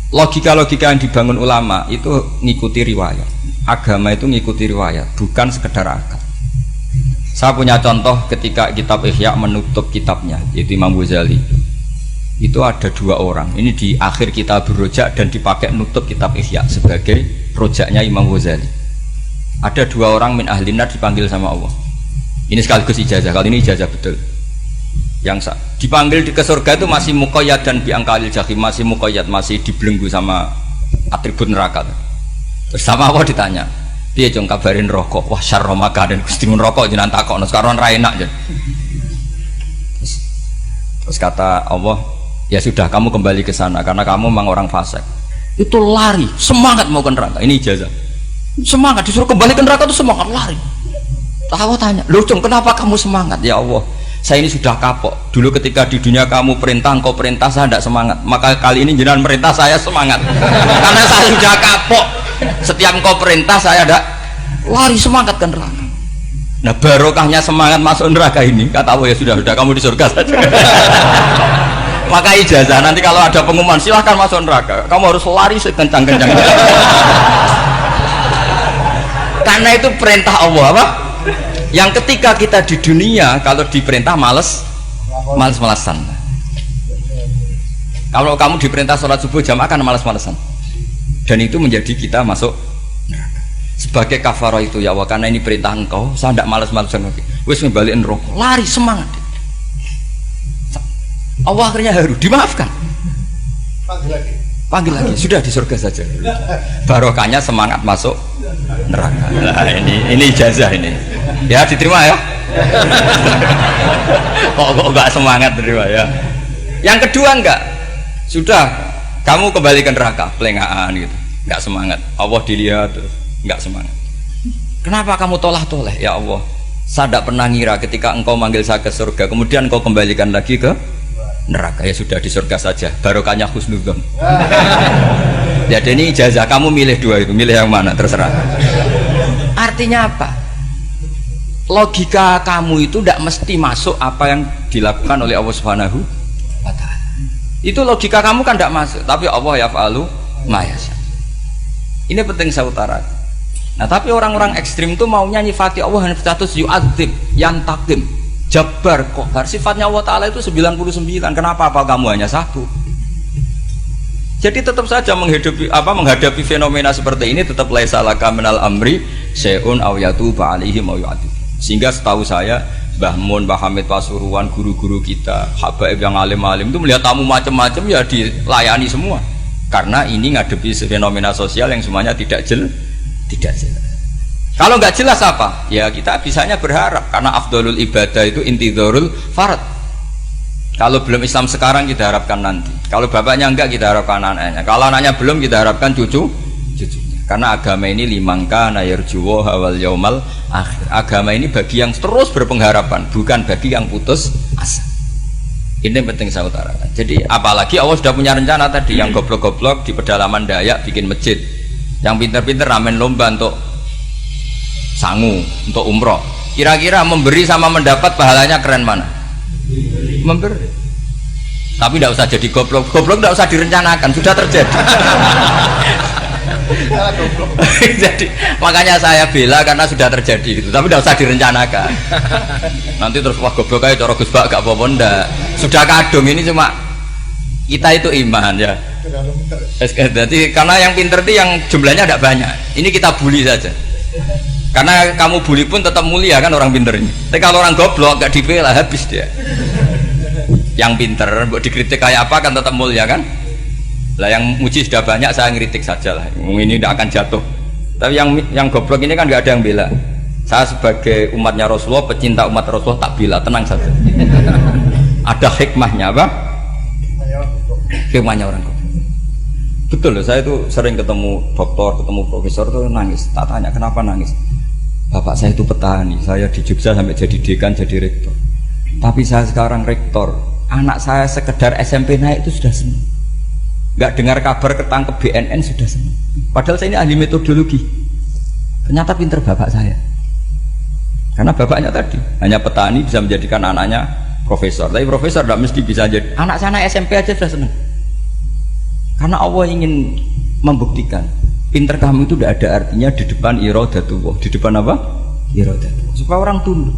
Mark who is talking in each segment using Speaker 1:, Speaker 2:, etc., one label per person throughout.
Speaker 1: Logika-logika yang dibangun ulama itu ngikuti riwayat. Agama itu ngikuti riwayat, bukan sekedar akal. Saya punya contoh ketika kitab Ihya menutup kitabnya, yaitu Imam Ghazali. Itu ada dua orang. Ini di akhir kitab Rojak dan dipakai nutup kitab Ihya sebagai rojaknya Imam Ghazali. Ada dua orang min ahli nar dipanggil sama Allah. Ini sekaligus ijazah. Kali ini ijazah betul. Yang dipanggil ke surga itu masih muqayyad dan biangkalil jahim, masih muqayyad, masih dibelenggu sama atribut neraka. Terus sama Allah ditanya, dia jong kabarin rokok, wah syarro makanan, kustimun rokok jenang takok, sekarang rai enak jen. Terus kata Allah, ya sudah kamu kembali ke sana karena kamu memang orang fasik. Itu lari, semangat mau ke neraka. Ini ijazah. Semangat disuruh kembali ke neraka itu semangat lari. Allah tanya, loh jong kenapa kamu semangat? Ya Allah, saya ini sudah kapok. Dulu ketika di dunia kamu perintah, engkau perintah, saya tidak semangat. Maka kali ini jenengan perintah, saya semangat. Karena saya sudah kapok. Setiap engkau perintah, saya ada lari semangat ke neraka. Nah barokahnya semangat masuk neraka ini, kata Allah, ya sudah kamu di surga saja. Maka ijazah nanti kalau ada pengumuman silahkan masuk neraka, kamu harus lari sekencang-kencangnya. Karena itu perintah Allah apa? Yang ketika kita di dunia kalau diperintah males-malesan. Kalau kamu diperintah sholat subuh jamaah kan males-malesan. Dan itu menjadi kita masuk neraka. Sebagai kafarah itu ya Allah, karena ini perintah engkau, saya tidak males-malesan lagi. Wis ngembaliin rokok, lari semangat. Allah akhirnya haru, dimaafkan. Panggil lagi, sudah di surga saja. Barokahnya semangat masuk neraka. Nah, ini ijazah ini. Ya diterima ya. kok enggak semangat terima ya. Yang kedua enggak. Sudah kamu kembali ke neraka, pelengahan gitu. Enggak semangat. Allah dilihat terus enggak semangat. Kenapa kamu tolah-toleh? Ya Allah, saya tidak pernah ngira ketika engkau manggil saya ke surga, kemudian engkau kembalikan lagi ke neraka. Ya sudah di surga saja, barokahnya husnudzon. Jadi ini ijazah, kamu milih dua itu, milih yang mana terserah. Artinya apa? Logika kamu itu tidak mesti masuk apa yang dilakukan oleh Allah Subhanahu wa Ta'ala. Itu logika kamu kan tidak masuk, tapi Allah yaf'alu ma yasha. Ini penting saya utarakan. Nah tapi orang-orang ekstrim itu maunya nyifati Allah hanya status yu'adzib, yantakim, Jabbar, Qahar. Sifatnya Allah Ta'ala itu 99. Kenapa apa kamu hanya satu? Jadi tetap saja menghadapi fenomena seperti ini tetap laisa laka minal amri syai'un aw yatuba alaihim aw yu'adzib. Sehingga setahu saya Mbah Mun, Mbah Hamid Pasuruan, guru-guru kita, habaib yang alim-alim itu melihat tamu macam-macam ya dilayani semua. Karena ini ngadepi fenomena sosial yang semuanya tidak jelas. Kalau nggak jelas apa? Ya kita bisanya berharap karena afdolul ibadah itu intidharul farad. Kalau belum Islam sekarang kita harapkan nanti. Kalau bapaknya enggak kita harapkan anaknya. Kalau anaknya belum kita harapkan cucunya. Karena agama ini limangka nayarjuwo hawal yaumal akhir. Agama ini bagi yang terus berpengharapan, bukan bagi yang putus asa. Ini yang penting saya utarakan. Jadi apalagi Allah sudah punya rencana tadi, yang goblok-goblok di pedalaman Dayak bikin masjid, yang pinter-pinter ramen lomba untuk sangu, untuk umroh. Kira-kira memberi sama mendapat pahalanya keren mana? Memberi. Tapi tidak usah jadi goblok. Goblok tidak usah direncanakan, sudah terjadi. Jadi makanya saya bela karena sudah terjadi gitu. Tapi tidak usah direncanakan. Nanti terus wah goblok aja cara Gus Bak gak apa-apa ndak. Sudah kadung ini cuma kita itu iman ya. Jadi karena yang pinter itu yang jumlahnya tidak banyak. Ini kita bully saja. Karena kamu bully pun tetap mulia kan orang pinter ini. Tapi kalau orang goblok gak dibela habis dia. Yang pinter buat dikritik kayak apa kan tetap mulia kan. Lah yang muji sudah banyak, saya ngeritik saja lah. Ini tidak akan jatuh. Tapi yang goblok ini kan nggak ada yang bela. Saya sebagai umatnya Rasulullah, pecinta umat Rasulullah tak bela, tenang saja. Ada hikmahnya apa? Hikmahnya orang goblok. Betul loh, saya itu sering ketemu dokter, ketemu profesor tuh nangis. Tak tanya kenapa nangis. Bapak saya itu petani, saya di Jogja sampai jadi dekan, jadi rektor. Tapi saya sekarang rektor, anak saya sekedar SMP naik itu sudah senang. Nggak dengar kabar ketangkep BNN sudah senang. Padahal saya ini ahli metodologi. Ternyata pinter bapak saya. Karena bapaknya tadi hanya petani bisa menjadikan anaknya profesor. Tapi profesor tidak mesti bisa jadi. Anak saya SMP aja sudah senang. Karena Allah ingin membuktikan pinter kamu itu tidak ada artinya di depan iradatullah. Di depan apa? Iradatullah. Supaya orang tunduk.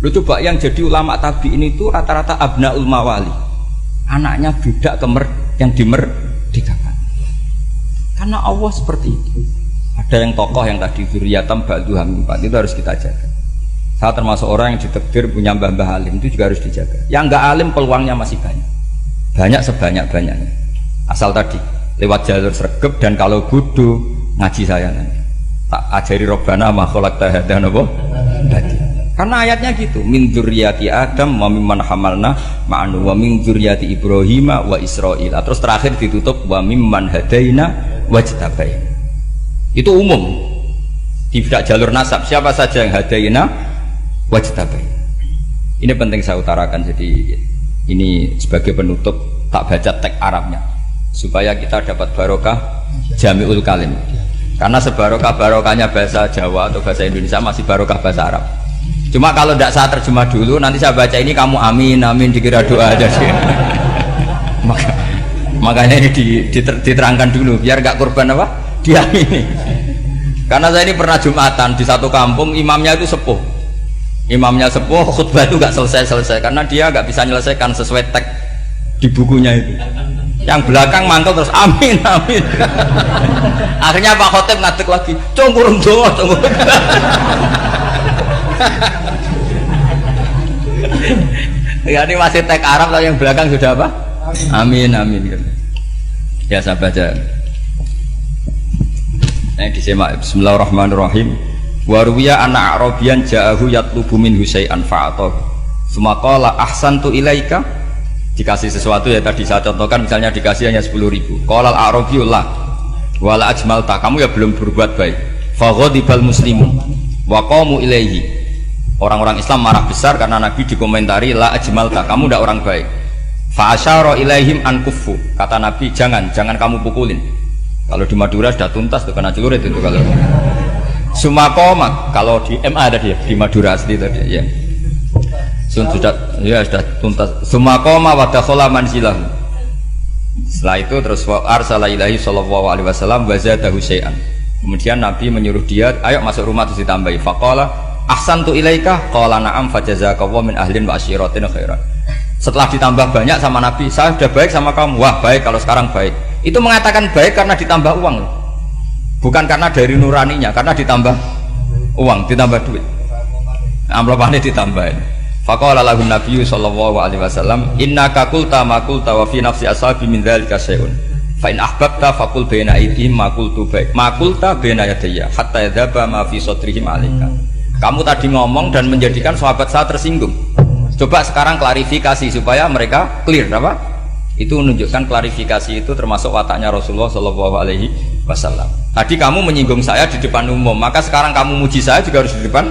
Speaker 1: Lu coba yang jadi ulama tabi'in itu rata-rata abnaul mawali. Anaknya budak yang dimerdekakan. Karena Allah seperti itu. Ada yang tokoh yang tadi dzurriyatam ba'duha min ba'd, itu harus kita jaga. Saya termasuk orang yang ditakdir punya mbah-mbah alim, itu juga harus dijaga. Yang enggak alim peluangnya masih banyak. Banyak sebanyak-banyaknya. Asal tadi lewat jalur sregep, dan kalau bodoh ngaji saya nanti. Tak ajari robbana ma khalaqta hadza napa? Karena ayatnya gitu, min dzurriyyati Adam wa mimman hamalna ma'anu wa min dzurriyyati Ibrahim wa Israil. Terus terakhir ditutup wa mimman hadaina wajtabaina. Itu umum, tidak jalur nasab. Siapa saja yang hadaina wajtabaina. Ini penting saya utarakan. Jadi ini sebagai penutup tak baca teks Arabnya supaya kita dapat barokah jami'ul kalim. Karena sebarokah-barokahnya bahasa Jawa atau bahasa Indonesia masih barokah bahasa Arab. Cuma kalau tidak saya terjemah dulu, nanti saya baca ini kamu amin amin dikira doa aja sih. Makanya ini diterangkan dulu biar gak korban apa? Diamini. Karena saya ini pernah Jumatan di satu kampung, imamnya itu sepuh. Imamnya sepuh, khutbah itu gak selesai-selesai karena dia gak bisa menyelesaikan sesuai teks di bukunya itu. Yang belakang mantul terus amin amin. Akhirnya Pak Khotib ngadeg lagi, cungkurung doa, cungkurung. Ya ini masih teks Arab, tapi yang belakang sudah apa? Amin amin. Ya saya baca. Disimak. Bismillahirrahmanirrahim. Waruwiya anna a'rabiyan ja'ahu yatlubu min husay'an fa'atahu summa qala ahsantu ilaika. Dikasih sesuatu ya tadi saya contohkan, misalnya dikasih hanya 10.000. Qala al-a'rabiyyu la wala ajmalta, kamu ya belum berbuat baik. Fa ghadibal muslimun wa qamu ilaihi. Orang-orang Islam marah besar karena Nabi dikomentari la ajmalta, kamu tidak orang baik. Fa asyara ilaihim an kuffu, kata Nabi jangan kamu pukulin. Kalau di Madura sudah tuntas tuh, kena celurit itu kalau. Sumakoma kalau di MA tadi ya, di Madura asli tadi ya. Sudah tuntas. Sumakoma wa dakhala manzilahu. Setelah itu terus arsala ilahi sallallahu alaihi wasallam wa zadahu syai'an. Kemudian Nabi menyuruh dia, ayo masuk rumah terus ditambahi. Faqala ahsantu ilaika qala na'am fajazakallahu min ahlin wa asyiratin khairan. Setelah ditambah banyak sama Nabi, saya sudah baik sama kamu. Wah baik kalau sekarang baik. Itu mengatakan baik karena ditambah uang, bukan karena dari nuraninya, karena ditambah uang, ditambah duit. Amplopannya ditambahin. Faqala lahu Nabiyyu sallallahu alaihi wasallam, innaka qulta ma qulta wa fi nafsi ashabi min dzalika syai'un. Fa in ahbabta faqul baina aydihim ma qultu baik. Ma qulta baina yadayya hatta yadhaba ma fi sadrihim alaika. Kamu tadi ngomong dan menjadikan sahabat saya tersinggung. Coba sekarang klarifikasi supaya mereka clear apa? Itu menunjukkan klarifikasi itu termasuk wataknya Rasulullah Shallallahu Alaihi Wasallam. Tadi kamu menyinggung saya di depan umum, maka sekarang kamu muji saya juga harus di depan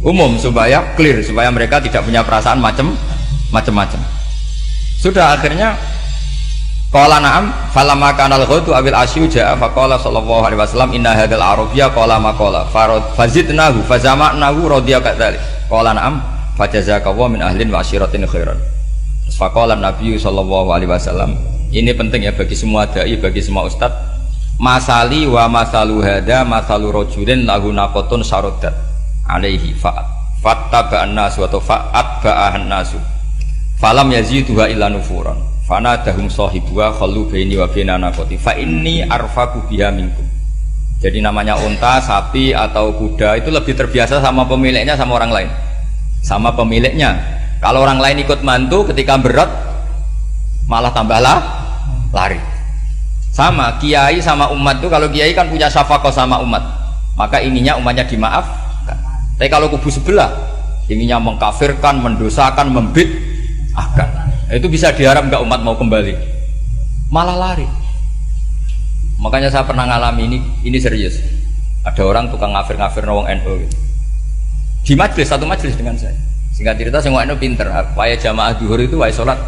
Speaker 1: umum supaya clear, supaya mereka tidak punya perasaan macam-macam. Sudah akhirnya qala na'am falamma kana al-ghadu abil asyu ja'a faqala sallallahu alaihi wasallam inna hadzal arabiyya qala ma qala fazidnahu fazama'nahu radiya kadzalik qala na'am fajazakallahu min ahlin wa asyiratin khairan. Faqala Nabi sallallahu alaihi wasallam, ini penting ya bagi semua dai, bagi semua ustad. Masali wa masalu hada masalu rajulin lahu naqatun sarudat alaihi fattaba'an nasu wa fa'atba'ahan nasu falam yaziduha illa nufuran fanadahum sahibuha khallu baini wa baina naqati fa inni arfaku biha minkum. Jadi namanya unta, sapi atau kuda itu lebih terbiasa sama pemiliknya sama orang lain. Sama pemiliknya. Kalau orang lain ikut mantu ketika berat malah tambahlah lari. Sama kiai sama umat tuh, kalau kiai kan punya syafaqah sama umat, maka inginnya umatnya dimaafkan. Tapi kalau kubu sebelah inginnya mengkafirkan, mendosakan, membid'ahkan, itu bisa diharap nggak umat mau kembali, malah lari. Makanya saya pernah ngalami ini serius. Ada orang tukang ngafir-ngafir nawang NU gitu. Di majelis, satu majelis dengan saya. Singkat cerita semua NU pinter, waya jamaah duhur itu waya sholat,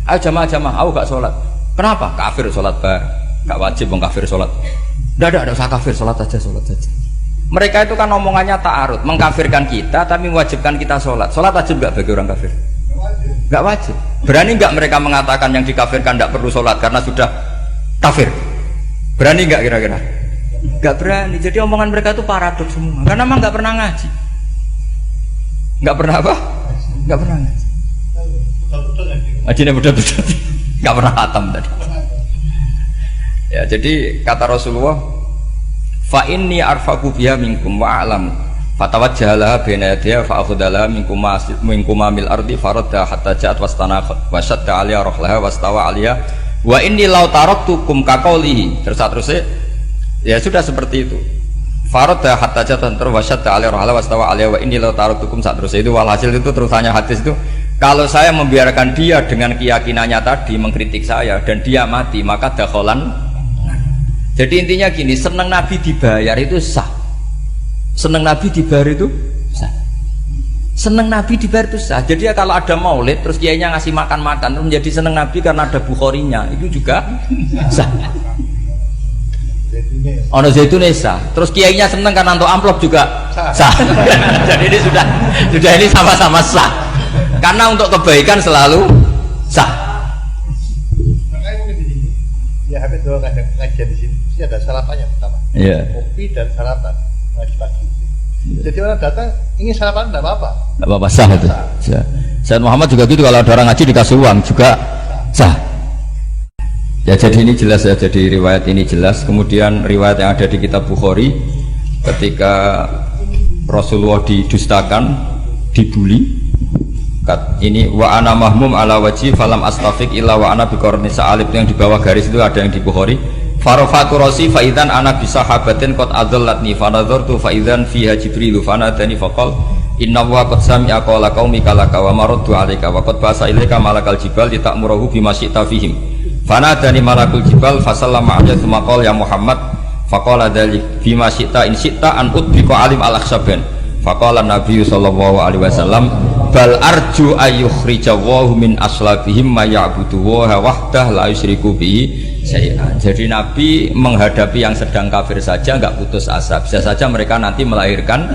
Speaker 1: ayo jamaah, aku gak sholat. Kenapa? Kafir sholat gak wajib kafir sholat. Tidak usah kafir, sholat saja. Mereka itu kan omongannya ta'arud, mengkafirkan kita tapi mewajibkan kita sholat. Sholat wajib gak bagi orang kafir? Enggak wajib. Berani enggak mereka mengatakan yang dikafirkan tidak perlu sholat karena sudah kafir? Berani enggak kira-kira? Enggak berani. Jadi omongan mereka itu paradoks semua. Karena memang enggak pernah ngaji. Enggak pernah apa? Enggak pernah ngaji. Ngajinya betul-betul. Enggak pernah khatam tadi. Ya, jadi kata Rasulullah, fa inni arfaqu biha minkum wa a'lamu fatawajjahala baina yadayya fa akhudhala minkum mil ardi faradda hatta ja'at wastanaqat wa shadda 'alaiha rahlaha wastawa 'alaiha wa inni law taraktukum kaqaulihi. Terus ya sudah seperti itu. Faradda hatta ja'at wa shadda 'alaiha rahlaha wastawa 'alaiha wa inni law taraktukum terus itu walhasil itu terusannya hadis itu, kalau saya membiarkan dia dengan keyakinannya tadi mengkritik saya dan dia mati maka dakholan. Jadi intinya gini, seneng Nabi dibayar itu sah. Seneng Nabi dibayar itu sah. Seneng Nabi dibayar itu sah. Jadi ya kalau ada maulid terus kiainya ngasih makan-makan terus menjadi seneng Nabi karena ada Bukharinya, itu juga sah. Ono zaitun sah. Terus kiainya seneng karena untuk amplop juga sah. Jadi ini sudah ini sama-sama sah. Karena untuk kebaikan selalu sah.
Speaker 2: Makanya mungkin di sini ya habis doang ngajian di sini mesti ada sarapannya pertama.
Speaker 1: Iya.
Speaker 2: Kopi dan sarapan ngaji pagi. Jadi orang datang ingin sarapan tidak apa-apa.
Speaker 1: Tidak apa-apa, sah itu. Sah. Sayyid Muhammad juga gitu, kalau ada orang ngaji dikasih uang juga sah. Ya jadi ini jelas ya, jadi riwayat ini jelas. Kemudian riwayat yang ada di kitab Bukhari ketika Rasulullah didustakan, dibuli. Ini wa ana mahmum ala wajhi falam astafiq illa wa ana biqarni sa'alib, yang di bawah garis itu ada yang di Bukhari. Farafatu rasi fa idzan ana bi sahabatin qad adallatni fa nadartu fa idzan fiha jibril fa nadani fa qala inna wa qad sami'a qala qaumika laka wa maraddu 'alaika wa qad basa ilaika malakal jibal litamurahu bima syi'ta fihim fa nadani malakul jibal fa sallama 'alaihi tsumma qala ya Muhammad fa qala dzalik bima syi'ta in syi'ta an utbiqa alim al-akhsaban fa qala Nabi sallallahu alaihi wasallam bal arju ayyukhrijawahu min aslabihim ma ya'budu wa wahdah la yusyriku bihi syai'an. Jadi Nabi menghadapi yang sedang kafir saja enggak putus asa. Bisa saja mereka nanti melahirkan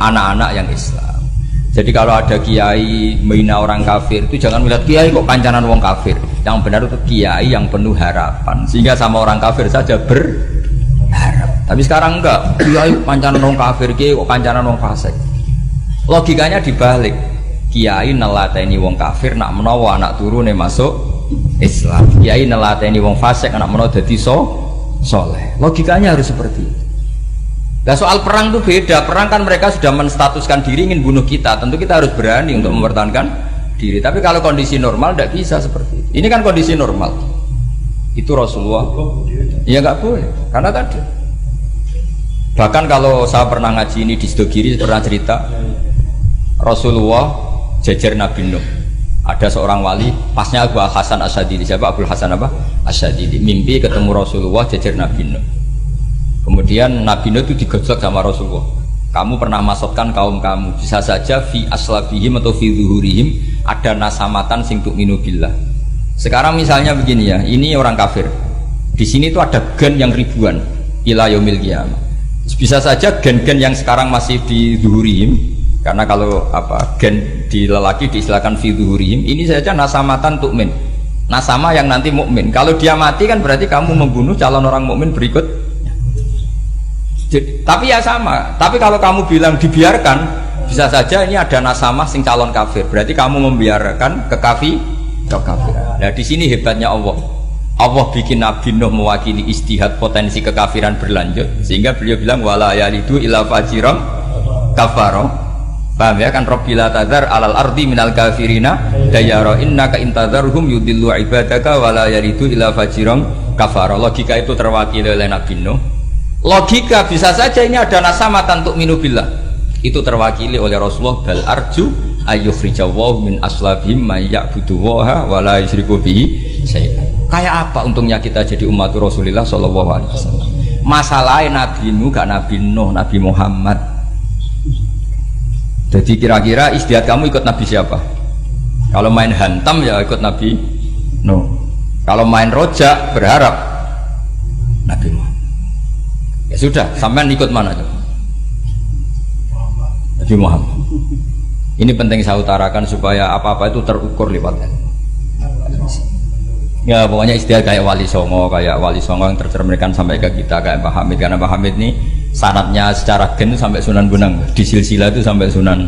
Speaker 1: anak-anak yang Islam. Jadi kalau ada kiai menghina orang kafir itu jangan melihat kiai kok kancanan wong kafir. Yang benar itu kiai yang penuh harapan. Sehingga sama orang kafir saja berharap. Tapi sekarang enggak. Kiai kancanan wong kafir, kiai kok kancanan wong fasik. Logikanya dibalik, kiai nelateni wong kafir nak menawa anak turune masuk Islam, kiai nelateni wong fasik anak menawa dadi soleh. Logikanya harus seperti itu. Nah soal perang itu beda. Perang kan mereka sudah menstatuskan diri ingin bunuh kita, tentu kita harus berani untuk mempertahankan diri. Tapi kalau kondisi normal tidak bisa seperti itu. Ini kan kondisi normal. Itu Rasulullah ya nggak boleh, karena tadi bahkan kalau saya pernah ngaji ini di Sidogiri pernah cerita Rasulullah jejer Nabi Nuh, ada seorang wali pasnya Abu Hasan Asyadili. Siapa Abu Hasan apa? Asyadili mimpi ketemu Rasulullah jejer Nabi Nuh. Kemudian Nabi Nuh itu digojlok sama Rasulullah, kamu pernah masukkan kaum kamu, bisa saja fi aslabihim atau fi zuhurihim ada nasamatan sing tu'minu billah. Sekarang misalnya begini ya, ini orang kafir di sini itu ada gen yang ribuan ila yaumil qiyamah. Bisa saja gen-gen yang sekarang masih di zuhurihim, karena kalau apa gen di lelaki diistilahkan fi zuhurihim, ini saja nasamatan tu'min, nasama yang nanti mukmin. Kalau dia mati kan berarti kamu membunuh calon orang mukmin berikut. Jadi, tapi ya sama. Tapi kalau kamu bilang dibiarkan, bisa saja ini ada nasama sing calon kafir, berarti kamu membiarkan kekafiran. Nah di sini hebatnya Allah. Allah bikin Nabi Nuh mewakili istihad potensi kekafiran berlanjut, sehingga beliau bilang wala yalidu illa fajiran kafaro. Paham ya kan? Rabbila tadzar alal ardi minal kafirina dayara innaka intadzarhum yudillu ibadaka wala yalidu illa fajiran kafaro. Logika itu terwakili oleh Nabi Nuh. Logika bisa saja ini ada nasamatan untuk minubillah, itu terwakili oleh Rasulullah bal arju ayyukhrijawahu min aslabihim may ya'budu wa la yusyriku bihi syai'an. Kayak apa untungnya kita jadi umat Rasulullah sallallahu alaihi wasallam? Masalahnya Nabi Nuh gak Nabi Nuh, Nabi Muhammad. Jadi kira-kira istihad kamu ikut Nabi siapa? Kalau main hantam ya ikut Nabi Nuh. Kalau main rojak berharap Nabi Muhammad. Ya sudah, sampean ikut mana tuh? Nabi Muhammad. Ini penting saya utarakan supaya apa-apa itu terukur lewat ilmu. Ya pokoknya istilah kayak wali songo yang tercerminkan sampai ke kita kayak Pak Hamid, karena Pak Hamid ini sanatnya secara gen sampai Sunan Bonang, di silsilah itu sampai Sunan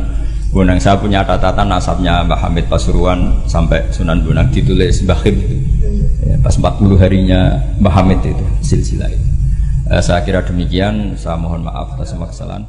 Speaker 1: Bonang. Saya punya catatan nasabnya Mbah Hamid Pasuruan sampai Sunan Bonang, ditulis Mbah Him itu ya, pas 40 harinya Mbah Hamid itu silsilah itu. Saya kira demikian, saya mohon maaf atas semua kesalahan.